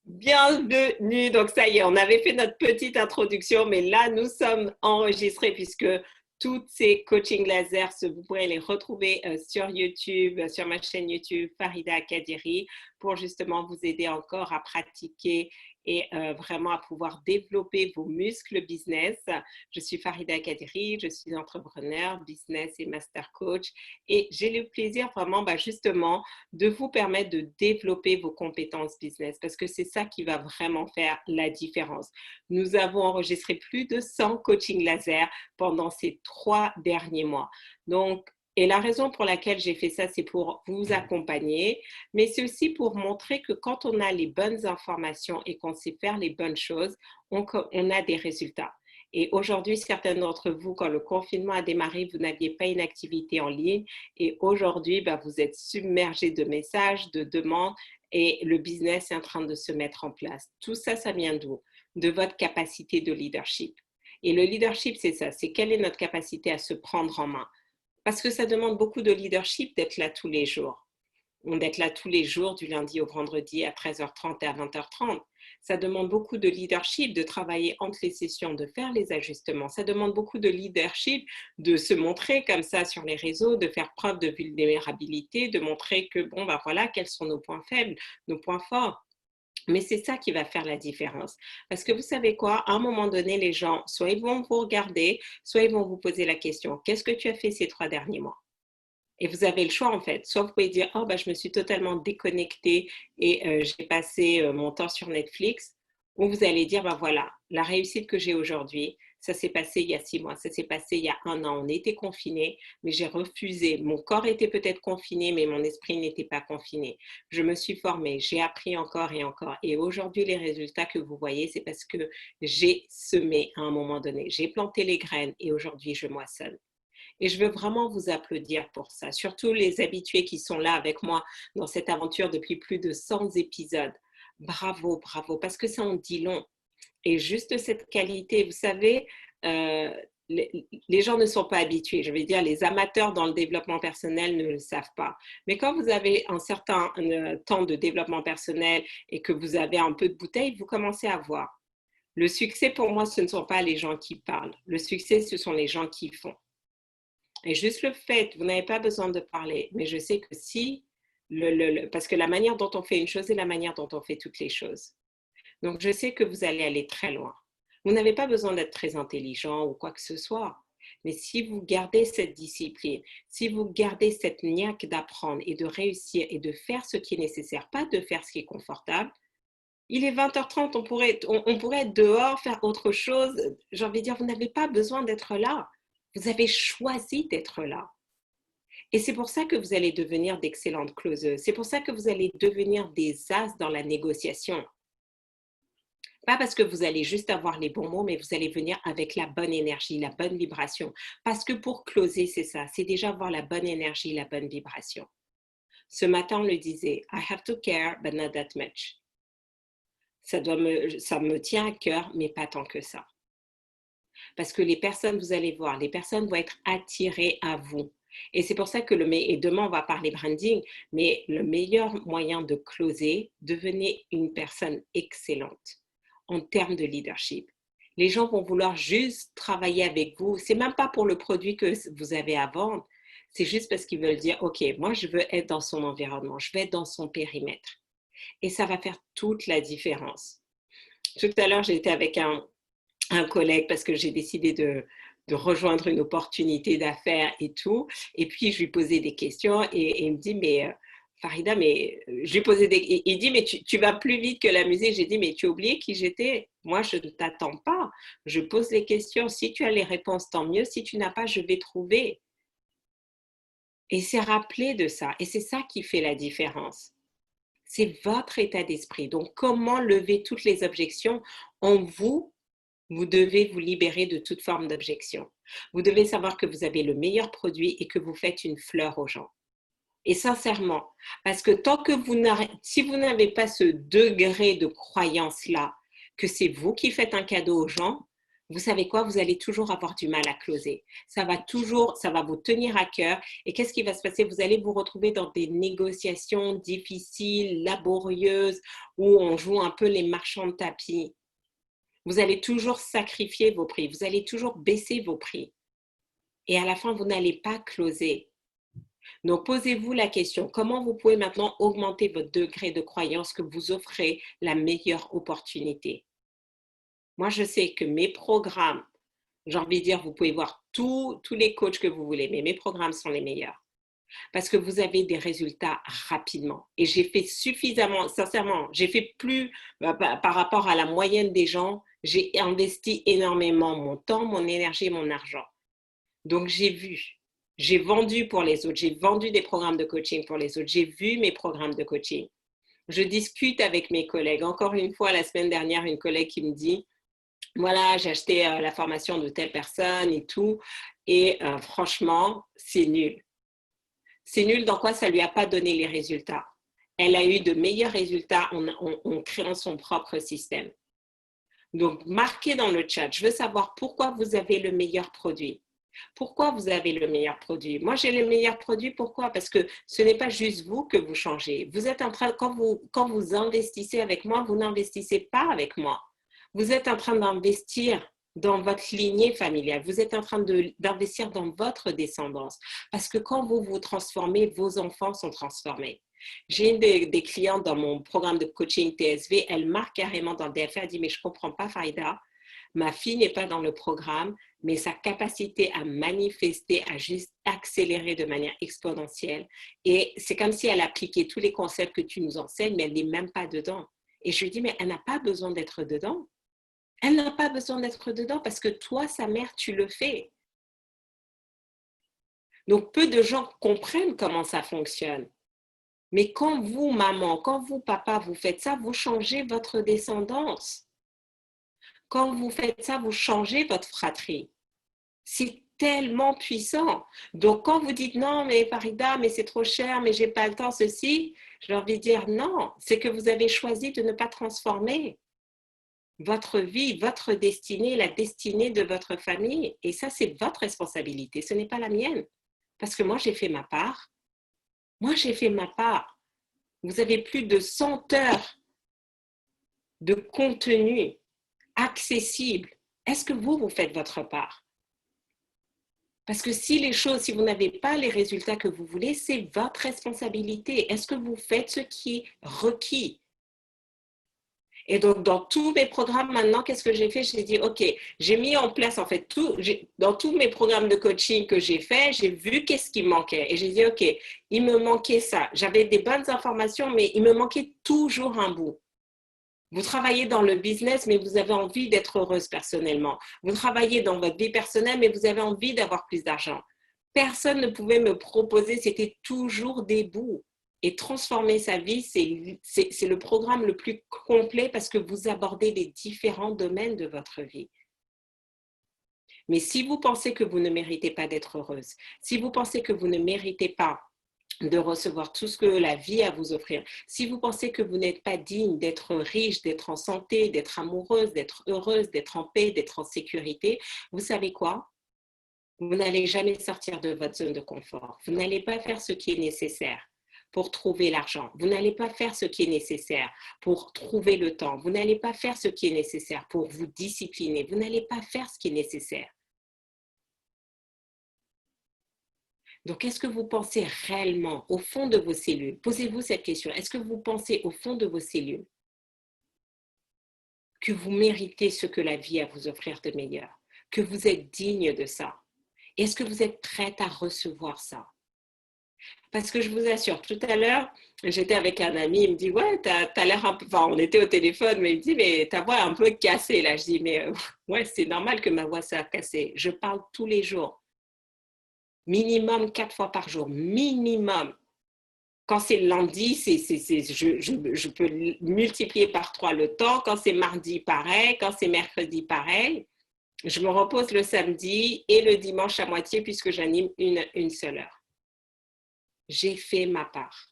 Bienvenue. Donc, ça y est, on avait fait notre petite introduction, mais là, nous sommes enregistrés puisque toutes ces coachings laser, vous pourrez les retrouver sur YouTube, sur ma chaîne YouTube Farida Kadiri, pour justement vous aider encore à pratiquer et vraiment à pouvoir développer vos muscles business. Je suis Farida Kadiri, je suis entrepreneur, business et master coach et j'ai le plaisir vraiment justement de vous permettre de développer vos compétences business parce que c'est ça qui va vraiment faire la différence. Nous avons enregistré plus de 100 coachings laser pendant ces 3 derniers mois. Donc, et la raison pour laquelle j'ai fait ça, c'est pour vous accompagner, mais c'est aussi pour montrer que quand on a les bonnes informations et qu'on sait faire les bonnes choses, on a des résultats. Et aujourd'hui, certains d'entre vous, quand le confinement a démarré, vous n'aviez pas une activité en ligne. Et aujourd'hui, vous êtes submergé de messages, de demandes et le business est en train de se mettre en place. Tout ça, ça vient d'où? De votre capacité de leadership. Et le leadership, c'est ça, c'est quelle est notre capacité à se prendre en main. Parce que ça demande beaucoup de leadership d'être là tous les jours. D'être là tous les jours, du lundi au vendredi à 13h30 et à 20h30. Ça demande beaucoup de leadership, de travailler entre les sessions, de faire les ajustements. Ça demande beaucoup de leadership, de se montrer comme ça sur les réseaux, de faire preuve de vulnérabilité, de montrer que, voilà, quels sont nos points faibles, nos points forts. Mais c'est ça qui va faire la différence. Parce que vous savez quoi, à un moment donné, les gens, soit ils vont vous regarder, soit ils vont vous poser la question, qu'est-ce que tu as fait ces 3 derniers mois? Et vous avez le choix en fait. Soit vous pouvez dire, oh je me suis totalement déconnectée et j'ai passé mon temps sur Netflix. Ou vous allez dire, voilà, la réussite que j'ai aujourd'hui, ça s'est passé il y a 6 mois, ça s'est passé il y a 1 an. On était confinés, mais j'ai refusé. Mon corps était peut-être confiné, mais mon esprit n'était pas confiné. Je me suis formée, j'ai appris encore et encore. Et aujourd'hui, les résultats que vous voyez, c'est parce que j'ai semé à un moment donné. J'ai planté les graines et aujourd'hui, je moissonne. Et je veux vraiment vous applaudir pour ça, surtout les habitués qui sont là avec moi dans cette aventure depuis plus de 100 épisodes. Bravo, bravo, parce que ça en dit long. Et juste cette qualité, vous savez, euh, les gens ne sont pas habitués. Je vais dire, les amateurs dans le développement personnel ne le savent pas. Mais quand vous avez un certain temps de développement personnel et que vous avez un peu de bouteille, vous commencez à voir. Le succès, pour moi, ce ne sont pas les gens qui parlent. Le succès, ce sont les gens qui font. Et juste le fait, vous n'avez pas besoin de parler, mais je sais que si, parce que la manière dont on fait une chose est la manière dont on fait toutes les choses. Donc, je sais que vous allez aller très loin. Vous n'avez pas besoin d'être très intelligent ou quoi que ce soit. Mais si vous gardez cette discipline, si vous gardez cette niaque d'apprendre et de réussir et de faire ce qui est nécessaire, pas de faire ce qui est confortable, il est 20h30, on pourrait être dehors, faire autre chose. J'ai envie de dire, vous n'avez pas besoin d'être là. Vous avez choisi d'être là. Et c'est pour ça que vous allez devenir d'excellentes closeuses. C'est pour ça que vous allez devenir des as dans la négociation. Pas parce que vous allez juste avoir les bons mots, mais vous allez venir avec la bonne énergie, la bonne vibration. Parce que pour closer, c'est ça, c'est déjà avoir la bonne énergie, la bonne vibration. Ce matin, on le disait, I have to care, but not that much. Ça me tient à cœur, mais pas tant que ça. Parce que les personnes, vous allez voir, les personnes vont être attirées à vous. Et c'est pour ça que et demain, on va parler branding, mais le meilleur moyen de closer, devenez une personne excellente en termes de leadership. Les gens vont vouloir juste travailler avec vous. C'est même pas pour le produit que vous avez à vendre. C'est juste parce qu'ils veulent dire, OK, moi, je veux être dans son environnement, je veux être dans son périmètre. Et ça va faire toute la différence. Tout à l'heure, j'étais avec un collègue parce que j'ai décidé de rejoindre une opportunité d'affaires et tout. Et puis, je lui posais des questions et il me dit, mais Farida, mais je lui posais il dit, mais tu vas plus vite que la musique. J'ai dit, mais tu as oublié qui j'étais? Moi, je ne t'attends pas. Je pose les questions. Si tu as les réponses, tant mieux. Si tu n'as pas, je vais trouver. Et c'est rappeler de ça. Et c'est ça qui fait la différence. C'est votre état d'esprit. Donc, comment lever toutes les objections en vous? Vous devez vous libérer de toute forme d'objection. Vous devez savoir que vous avez le meilleur produit et que vous faites une fleur aux gens. Et sincèrement, parce que si vous n'avez pas ce degré de croyance-là, que c'est vous qui faites un cadeau aux gens, vous savez quoi? Vous allez toujours avoir du mal à closer. Ça va vous tenir à cœur. Et qu'est-ce qui va se passer? Vous allez vous retrouver dans des négociations difficiles, laborieuses, où on joue un peu les marchands de tapis. Vous allez toujours sacrifier vos prix. Vous allez toujours baisser vos prix. Et à la fin, vous n'allez pas closer. Donc, posez-vous la question, comment vous pouvez maintenant augmenter votre degré de croyance que vous offrez la meilleure opportunité? Moi, je sais que mes programmes, j'ai envie de dire, vous pouvez voir tous les coachs que vous voulez, mais mes programmes sont les meilleurs. Parce que vous avez des résultats rapidement. Et j'ai fait suffisamment, sincèrement, j'ai fait plus par rapport à la moyenne des gens, j'ai investi énormément mon temps, mon énergie, mon argent. Donc, j'ai vendu pour les autres, j'ai vendu des programmes de coaching pour les autres, j'ai vu mes programmes de coaching. Je discute avec mes collègues. Encore une fois, la semaine dernière, une collègue qui me dit, voilà, j'ai acheté la formation de telle personne et tout, et franchement, c'est nul. C'est nul dans quoi ça ne lui a pas donné les résultats. Elle a eu de meilleurs résultats en créant son propre système. Donc, marquez dans le chat, je veux savoir pourquoi vous avez le meilleur produit. Pourquoi vous avez le meilleur produit? Moi, j'ai le meilleur produit. Pourquoi? Parce que ce n'est pas juste vous que vous changez. Vous êtes en train, quand vous investissez avec moi, vous n'investissez pas avec moi. Vous êtes en train d'investir dans votre lignée familiale. Vous êtes en train d'investir dans votre descendance. Parce que quand vous vous transformez, vos enfants sont transformés. J'ai une des clientes dans mon programme de coaching TSV, elle marque carrément dans le DFA, elle dit, mais je ne comprends pas, Farida. Ma fille n'est pas dans le programme, mais sa capacité à manifester a juste accéléré de manière exponentielle. Et c'est comme si elle appliquait tous les concepts que tu nous enseignes, mais elle n'est même pas dedans. Et je lui dis, mais elle n'a pas besoin d'être dedans. Elle n'a pas besoin d'être dedans parce que toi, sa mère, tu le fais. Donc, peu de gens comprennent comment ça fonctionne. Mais quand vous, maman, quand vous, papa, vous faites ça, vous changez votre descendance. Quand vous faites ça, vous changez votre fratrie. C'est tellement puissant. Donc, quand vous dites non, mais Farida, mais c'est trop cher, mais j'ai pas le temps, ceci, je leur vais dire non, c'est que vous avez choisi de ne pas transformer votre vie, votre destinée, la destinée de votre famille. Et ça, c'est votre responsabilité, ce n'est pas la mienne. Parce que moi, j'ai fait ma part. Moi, j'ai fait ma part. Vous avez plus de 100 heures de contenu accessible. Est-ce que vous faites votre part? Parce que si vous n'avez pas les résultats que vous voulez, c'est votre responsabilité. Est-ce que vous faites ce qui est requis? Et donc, dans tous mes programmes maintenant, qu'est-ce que j'ai fait? J'ai dit, OK, j'ai mis en place, en fait, dans tous mes programmes de coaching que j'ai fait, j'ai vu qu'est-ce qui me manquait. Et j'ai dit, OK, il me manquait ça. J'avais des bonnes informations, mais il me manquait toujours un bout. Vous travaillez dans le business, mais vous avez envie d'être heureuse personnellement. Vous travaillez dans votre vie personnelle, mais vous avez envie d'avoir plus d'argent. Personne ne pouvait me proposer, c'était toujours des bouts. Et transformer sa vie, c'est le programme le plus complet parce que vous abordez les différents domaines de votre vie. Mais si vous pensez que vous ne méritez pas d'être heureuse, si vous pensez que vous ne méritez pas de recevoir tout ce que la vie a à vous offrir, si vous pensez que vous n'êtes pas digne d'être riche, d'être en santé, d'être amoureuse, d'être heureuse, d'être en paix, d'être en sécurité, vous savez quoi? Vous n'allez jamais sortir de votre zone de confort. Vous n'allez pas faire ce qui est nécessaire pour trouver l'argent. Vous n'allez pas faire ce qui est nécessaire pour trouver le temps. Vous n'allez pas faire ce qui est nécessaire pour vous discipliner. Vous n'allez pas faire ce qui est nécessaire. Donc, est-ce que vous pensez réellement au fond de vos cellules? Posez-vous cette question. Est-ce que vous pensez au fond de vos cellules que vous méritez ce que la vie a à vous offrir de meilleur? Que vous êtes digne de ça? Est-ce que vous êtes prête à recevoir ça? Parce que je vous assure, tout à l'heure, j'étais avec un ami, il me dit, ouais, t'as l'air un peu, enfin, on était au téléphone, mais il me dit, mais ta voix est un peu cassée, là. Je dis, mais ouais, c'est normal que ma voix soit cassée. Je parle tous les jours. Minimum 4 fois par jour. Minimum. Quand c'est lundi, je peux multiplier par 3 le temps. Quand c'est mardi, pareil. Quand c'est mercredi, pareil. Je me repose le samedi et le dimanche à moitié puisque j'anime une seule heure. J'ai fait ma part.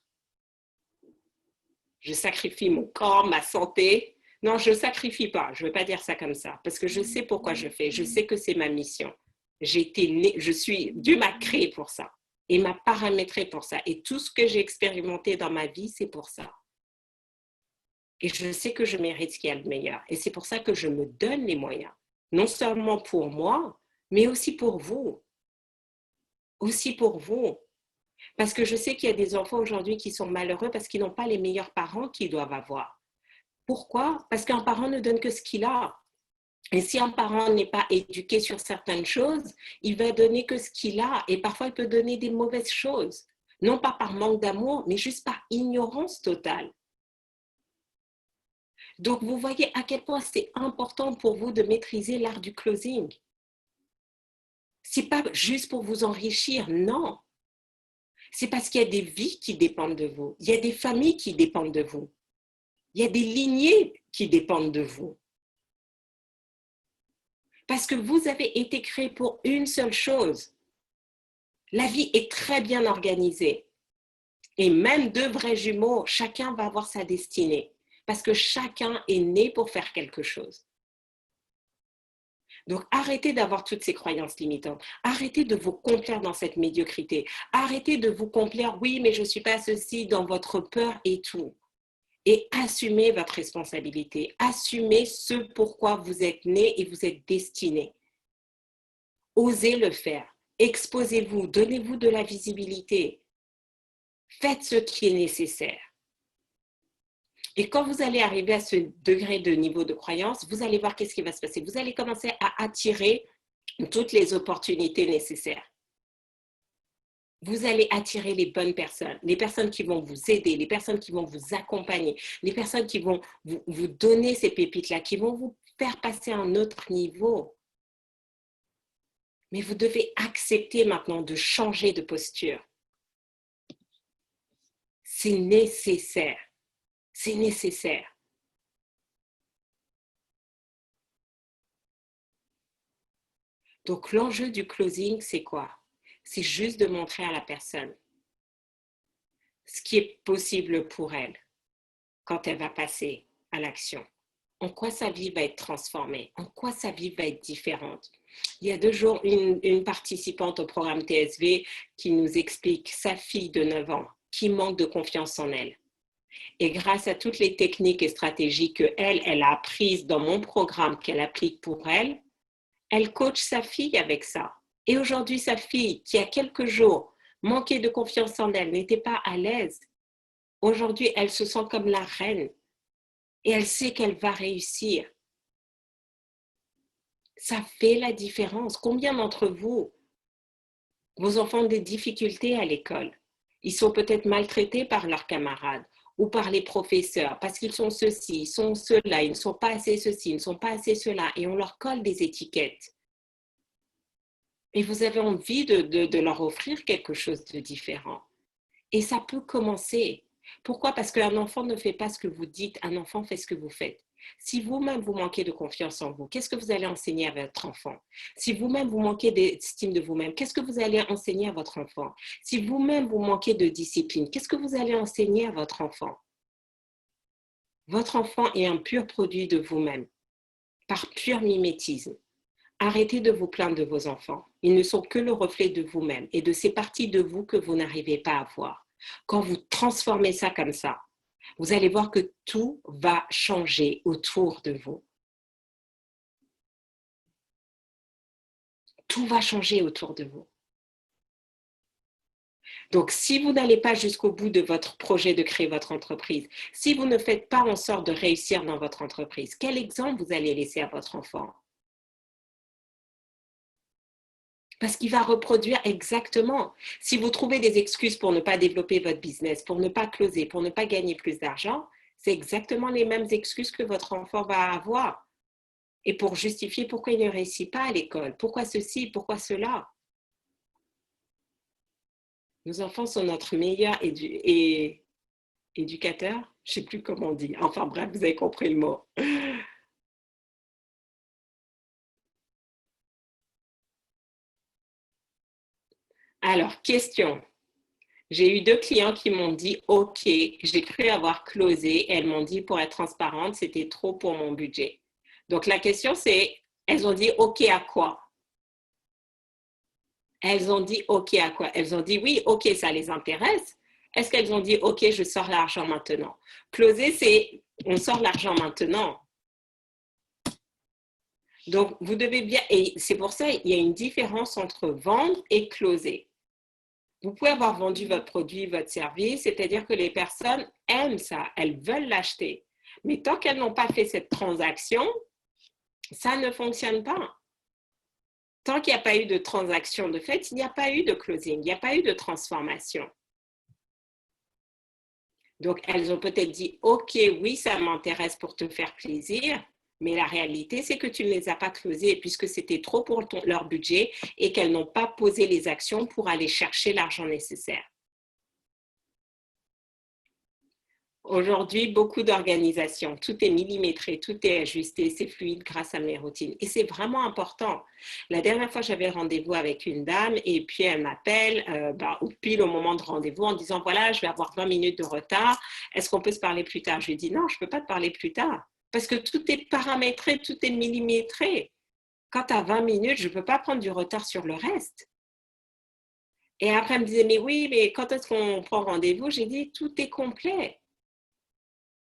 Je sacrifie mon corps, ma santé Non, je ne sacrifie pas. Je ne veux pas dire ça comme ça. Parce que je sais pourquoi je fais. Je sais que c'est ma mission. J'ai été née, Dieu m'a créé pour ça. Et m'a paramétré pour ça. Et tout ce que j'ai expérimenté dans ma vie, c'est pour ça. Et je sais que je mérite ce qu'il y a de meilleur. Et c'est pour ça que je me donne les moyens. Non seulement pour moi, mais aussi pour vous. Aussi pour vous. Parce que je sais qu'il y a des enfants aujourd'hui qui sont malheureux parce qu'ils n'ont pas les meilleurs parents qu'ils doivent avoir. Pourquoi? Parce qu'un parent ne donne que ce qu'il a. Et si un parent n'est pas éduqué sur certaines choses, il va donner que ce qu'il a. Et parfois, il peut donner des mauvaises choses. Non pas par manque d'amour, mais juste par ignorance totale. Donc, vous voyez à quel point c'est important pour vous de maîtriser l'art du closing. Ce n'est pas juste pour vous enrichir, non. C'est parce qu'il y a des vies qui dépendent de vous. Il y a des familles qui dépendent de vous. Il y a des lignées qui dépendent de vous. Parce que vous avez été créé pour une seule chose. La vie est très bien organisée. Et même deux vrais jumeaux, chacun va avoir sa destinée. Parce que chacun est né pour faire quelque chose. Donc, arrêtez d'avoir toutes ces croyances limitantes. Arrêtez de vous complaire dans cette médiocrité. Arrêtez de vous complaire, oui, mais je ne suis pas ceci, dans votre peur et tout. Et assumez votre responsabilité. Assumez ce pourquoi vous êtes né et vous êtes destiné. Osez le faire. Exposez-vous. Donnez-vous de la visibilité. Faites ce qui est nécessaire. Et quand vous allez arriver à ce degré de niveau de croyance, vous allez voir qu'est-ce qui va se passer. Vous allez commencer à attirer toutes les opportunités nécessaires. Vous allez attirer les bonnes personnes, les personnes qui vont vous aider, les personnes qui vont vous accompagner, les personnes qui vont vous donner ces pépites-là, qui vont vous faire passer à un autre niveau. Mais vous devez accepter maintenant de changer de posture. C'est nécessaire. C'est nécessaire. Donc, l'enjeu du closing, c'est quoi? C'est juste de montrer à la personne ce qui est possible pour elle quand elle va passer à l'action. En quoi sa vie va être transformée, en quoi sa vie va être différente. Il y a 2 jours, une participante au programme TSV qui nous explique sa fille de 9 ans qui manque de confiance en elle. Et grâce à toutes les techniques et stratégies qu'elle a apprises dans mon programme qu'elle applique pour elle, elle coach sa fille avec ça. Et aujourd'hui, sa fille, qui a quelques jours manquait de confiance en elle, n'était pas à l'aise, aujourd'hui, elle se sent comme la reine et elle sait qu'elle va réussir. Ça fait la différence. Combien d'entre vous, vos enfants ont des difficultés à l'école? Ils sont peut-être maltraités par leurs camarades ou par les professeurs parce qu'ils sont ceci, ils sont cela, ils ne sont pas assez ceci, ils ne sont pas assez cela et on leur colle des étiquettes. Et vous avez envie de leur offrir quelque chose de différent. Et ça peut commencer. Pourquoi? Parce qu'un enfant ne fait pas ce que vous dites, un enfant fait ce que vous faites. Si vous-même vous manquez de confiance en vous, qu'est-ce que vous allez enseigner à votre enfant? Si vous-même vous manquez d'estime de vous-même, qu'est-ce que vous allez enseigner à votre enfant? Si vous-même vous manquez de discipline, qu'est-ce que vous allez enseigner à votre enfant? Votre enfant est un pur produit de vous-même, par pur mimétisme. Arrêtez de vous plaindre de vos enfants. Ils ne sont que le reflet de vous-même et de ces parties de vous que vous n'arrivez pas à voir. Quand vous transformez ça comme ça, vous allez voir que tout va changer autour de vous. Tout va changer autour de vous. Donc, si vous n'allez pas jusqu'au bout de votre projet de créer votre entreprise, si vous ne faites pas en sorte de réussir dans votre entreprise, quel exemple vous allez laisser à votre enfant? Parce qu'il va reproduire exactement. Si vous trouvez des excuses pour ne pas développer votre business, pour ne pas closer, pour ne pas gagner plus d'argent, c'est exactement les mêmes excuses que votre enfant va avoir. Et pour justifier pourquoi il ne réussit pas à l'école, pourquoi ceci, pourquoi cela. Nos enfants sont notre meilleur éducateur. Je ne sais plus comment on dit. Enfin bref, vous avez compris le mot. Alors, question. J'ai eu 2 clients qui m'ont dit « Ok, j'ai cru avoir closé ». Elles m'ont dit, pour être transparente, c'était trop pour mon budget. Donc, la question, c'est, elles ont dit « Ok à quoi ?» Elles ont dit « Ok à quoi ?» Elles ont dit « Oui, ok, ça les intéresse ». Est-ce qu'elles ont dit « Ok, je sors l'argent maintenant ». Closer, c'est on sort l'argent maintenant. Donc, vous devez bien, et c'est pour ça qu'il y a une différence entre vendre et closer. Vous pouvez avoir vendu votre produit, votre service, c'est-à-dire que les personnes aiment ça, elles veulent l'acheter. Mais tant qu'elles n'ont pas fait cette transaction, ça ne fonctionne pas. Tant qu'il n'y a pas eu de transaction de fait, il n'y a pas eu de closing, il n'y a pas eu de transformation. Donc, elles ont peut-être dit, OK, oui, ça m'intéresse pour te faire plaisir, mais la réalité, c'est que tu ne les as pas closées puisque c'était trop pour leur budget et qu'elles n'ont pas posé les actions pour aller chercher l'argent nécessaire. Aujourd'hui, beaucoup d'organisations, tout est millimétré, tout est ajusté, c'est fluide grâce à mes routines. Et c'est vraiment important. La dernière fois, j'avais rendez-vous avec une dame et puis elle m'appelle pile au moment de rendez-vous en disant, voilà, je vais avoir 20 minutes de retard. Est-ce qu'on peut se parler plus tard? Je lui ai dit, non, je ne peux pas te parler plus tard parce que tout est paramétré, tout est millimétré. Quand tu as 20 minutes, je ne peux pas prendre du retard sur le reste. Et après, elle me disait, mais oui, mais quand est-ce qu'on prend rendez-vous? J'ai dit, tout est complet.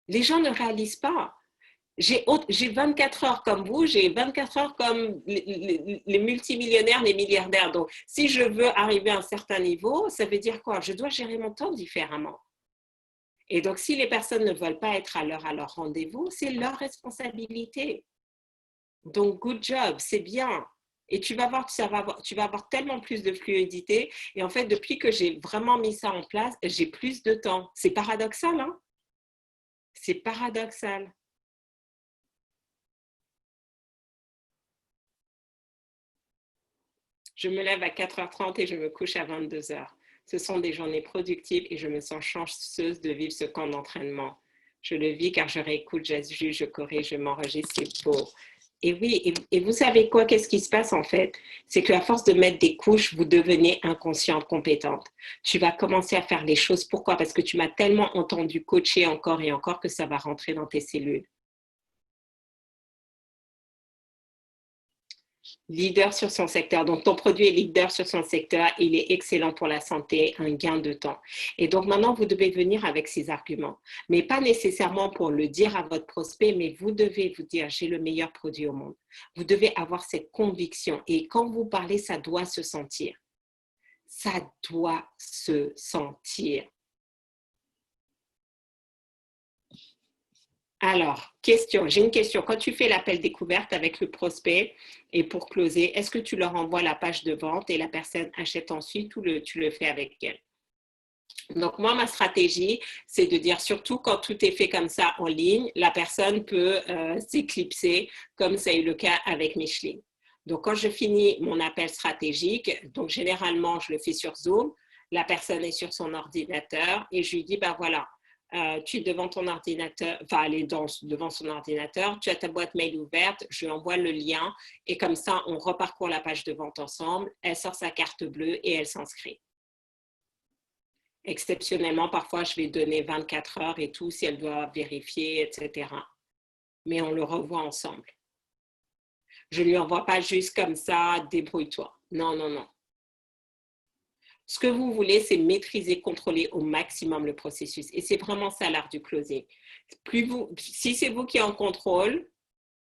Les gens ne réalisent pas. J'ai 24 heures comme vous, j'ai 24 heures comme les multimillionnaires, les milliardaires. Donc, si je veux arriver à un certain niveau, ça veut dire quoi? Je dois gérer mon temps différemment. Et donc, si les personnes ne veulent pas être à l'heure à leur rendez-vous, c'est leur responsabilité. Donc, good job, c'est bien. Et tu vas voir, tu vas avoir tellement plus de fluidité. Et en fait, depuis que j'ai vraiment mis ça en place, j'ai plus de temps. C'est paradoxal, hein? C'est paradoxal. Je me lève à 4h30 et je me couche à 22h. Ce sont des journées productives et je me sens chanceuse de vivre ce camp d'entraînement. Je le vis car je réécoute, j'ajuste, je corrige, je m'enregistre, c'est beau. Et oui, et vous savez quoi, qu'est-ce qui se passe en fait? C'est qu'à force de mettre des couches, vous devenez inconsciente, compétente. Tu vas commencer à faire les choses. Pourquoi? Parce que tu m'as tellement entendu coacher encore et encore que ça va rentrer dans tes cellules. Leader sur son secteur. Donc, ton produit est leader sur son secteur. Il est excellent pour la santé, un gain de temps. Et donc, maintenant, vous devez venir avec ces arguments. Mais pas nécessairement pour le dire à votre prospect, mais vous devez vous dire, j'ai le meilleur produit au monde. Vous devez avoir cette conviction. Et quand vous parlez, ça doit se sentir. Ça doit se sentir. Alors, question, j'ai une question. Quand tu fais l'appel découverte avec le prospect et pour closer, est-ce que tu leur envoies la page de vente et la personne achète ensuite ou tu le fais avec elle? Donc, moi, ma stratégie, c'est de dire surtout quand tout est fait comme ça en ligne, la personne peut s'éclipser comme ça a eu le cas avec Micheline. Donc, quand je finis mon appel stratégique, donc généralement, je le fais sur Zoom, la personne est sur son ordinateur et je lui dis, ben voilà, tu es devant ton ordinateur, enfin, elle est devant son ordinateur, tu as ta boîte mail ouverte, je lui envoie le lien et comme ça, on reparcourt la page de vente ensemble, elle sort sa carte bleue et elle s'inscrit. Exceptionnellement, parfois, je vais donner 24 heures et tout si elle doit vérifier, etc. Mais on le revoit ensemble. Je ne lui envoie pas juste comme ça, débrouille-toi. Non, non, non. Ce que vous voulez, c'est maîtriser, contrôler au maximum le processus. Et c'est vraiment ça l'art du closing. Si c'est vous qui êtes en contrôle,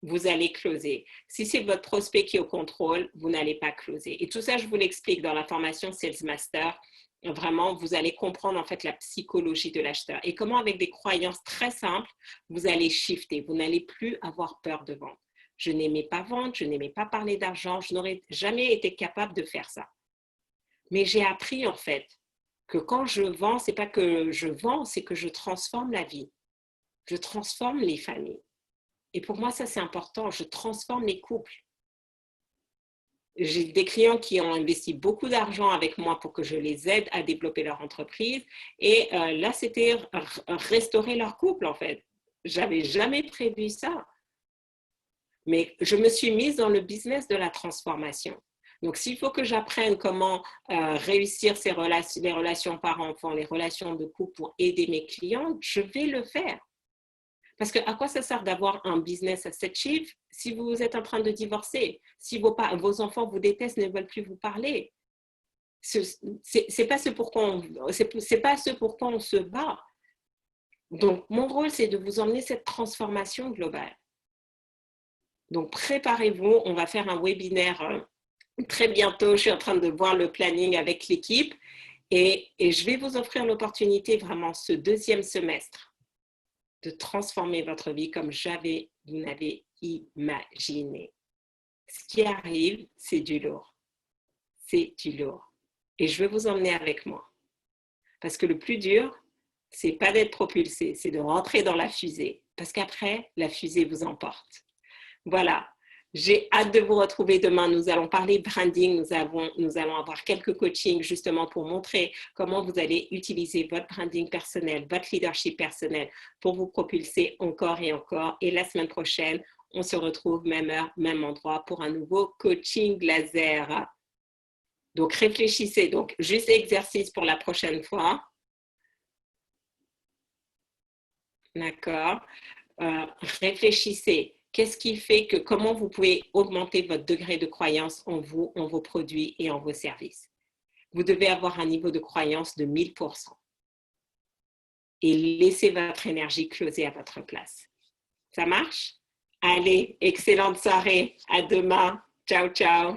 vous allez closer. Si c'est votre prospect qui est au contrôle, vous n'allez pas closer. Et tout ça, je vous l'explique dans la formation Sales Master. Vraiment, vous allez comprendre en fait la psychologie de l'acheteur et comment avec des croyances très simples, vous allez shifter. Vous n'allez plus avoir peur de vendre. Je n'aimais pas vendre, je n'aimais pas parler d'argent, je n'aurais jamais été capable de faire ça. Mais j'ai appris en fait que quand je vends, c'est pas que je vends, c'est que je transforme la vie. Je transforme les familles. Et pour moi, ça c'est important. Je transforme les couples. J'ai des clients qui ont investi beaucoup d'argent avec moi pour que je les aide à développer leur entreprise. Et là, c'était restaurer leur couple en fait. J'avais jamais prévu ça. Mais je me suis mise dans le business de la transformation. Donc, s'il faut que j'apprenne comment réussir les relations parents-enfants, les relations de couple pour aider mes clients, je vais le faire. Parce que à quoi ça sert d'avoir un business à 7 chiffres si vous êtes en train de divorcer, si vos enfants vous détestent, ne veulent plus vous parler? C'est pas ce pourquoi on se bat. Donc, mon rôle, c'est de vous emmener cette transformation globale. Donc, préparez-vous. On va faire un webinaire très bientôt. Je suis en train de voir le planning avec l'équipe et je vais vous offrir l'opportunité vraiment ce deuxième semestre de transformer votre vie comme jamais vous n'avez imaginé. Ce qui arrive, c'est du lourd. C'est du lourd. Et je vais vous emmener avec moi. Parce que le plus dur, c'est pas d'être propulsé, c'est de rentrer dans la fusée. Parce qu'après, la fusée vous emporte. Voilà. J'ai hâte de vous retrouver demain. Nous allons parler branding. Nous allons avoir quelques coachings justement pour montrer comment vous allez utiliser votre branding personnel, votre leadership personnel pour vous propulser encore et encore. Et la semaine prochaine, on se retrouve même heure, même endroit pour un nouveau coaching laser. Donc, réfléchissez. Donc, juste exercice pour la prochaine fois. D'accord. Réfléchissez. Qu'est-ce qui fait que, comment vous pouvez augmenter votre degré de croyance en vous, en vos produits et en vos services? Vous devez avoir un niveau de croyance de 1000%. Et laissez votre énergie closer à votre place. Ça marche? Allez, excellente soirée. À demain. Ciao, ciao.